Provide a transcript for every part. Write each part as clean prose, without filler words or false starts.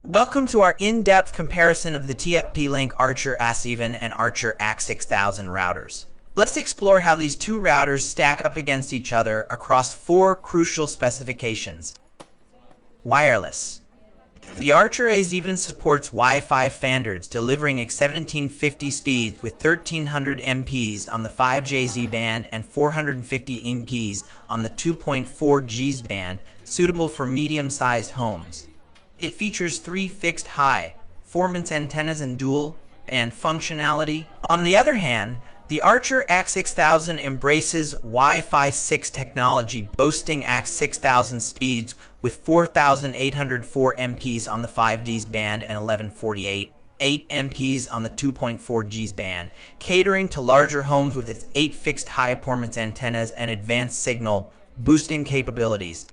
Welcome to our in-depth comparison of the TP-Link Archer AX6000 and Archer AX6000 routers. Let's explore how these two routers stack up against each other across four crucial specifications. Wireless. The Archer AX6000 supports Wi-Fi standards, delivering AX1750 speeds with 1300 MPs on the 5GHz band and 450 MPs on the 2.4 GHz band, suitable for medium-sized homes. It features three fixed high-performance antennas and dual-band functionality. On the other hand, the Archer AX6000 embraces Wi-Fi 6 technology, boasting AX6000 speeds with 4,804 MPs on the 5GHz band and 1148 MPs on the 2.4 GHz band, catering to larger homes with its 8 fixed high-performance antennas and advanced signal boosting capabilities.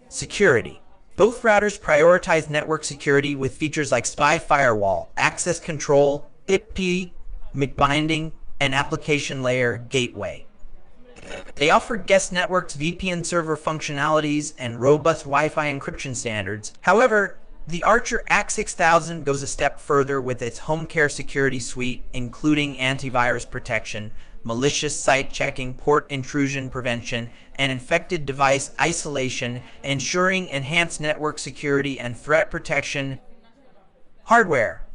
Security. Both routers prioritize network security with features like spy firewall, access control, IP, McBinding, and application layer gateway. They offer guest networks, VPN server functionalities, and robust Wi-Fi encryption standards. However, the Archer AX6000 goes a step further with its home care security suite, including antivirus protection, malicious site checking, port intrusion prevention, and infected device isolation, ensuring enhanced network security and threat protection. Hardware.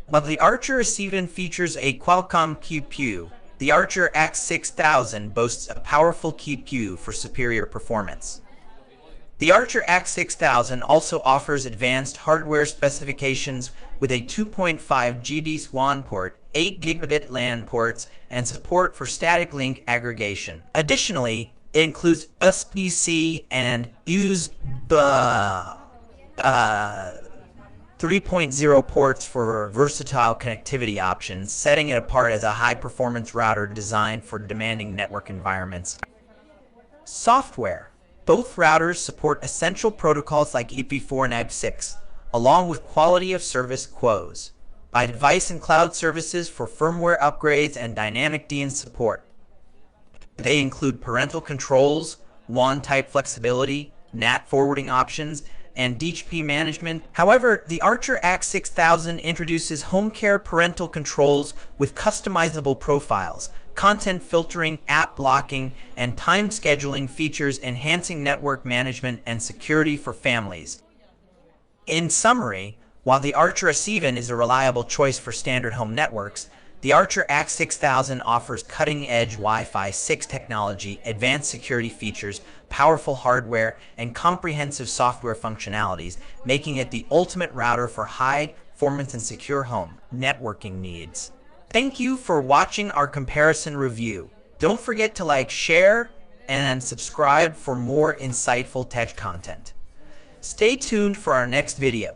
While the Archer AX6000 features a Qualcomm QPU, the Archer AX6000 boasts a powerful QPU for superior performance. The Archer AX6000 also offers advanced hardware specifications with a 2.5 GHz WAN port, 8 gigabit LAN ports, and support for static link aggregation. Additionally, it includes USB-C and USB 3.0 ports for versatile connectivity options, setting it apart as a high-performance router designed for demanding network environments. Software. Both routers support essential protocols like IP4 and AX6, along with quality of service QoS, by device and cloud services for firmware upgrades and dynamic DNS support. They include parental controls, WAN-type flexibility, NAT forwarding options, and DHCP management. However, the Archer AX6000 introduces home care parental controls with customizable profiles, content filtering, app blocking, and time scheduling features, enhancing network management and security for families. In summary, while the Archer AX6000 is a reliable choice for standard home networks, the Archer AX6000 offers cutting-edge Wi-Fi 6 technology, advanced security features, powerful hardware, and comprehensive software functionalities, making it the ultimate router for high-performance and secure home networking needs. Thank you for watching our comparison review. Don't forget to like, share, and subscribe for more insightful tech content. Stay tuned for our next video.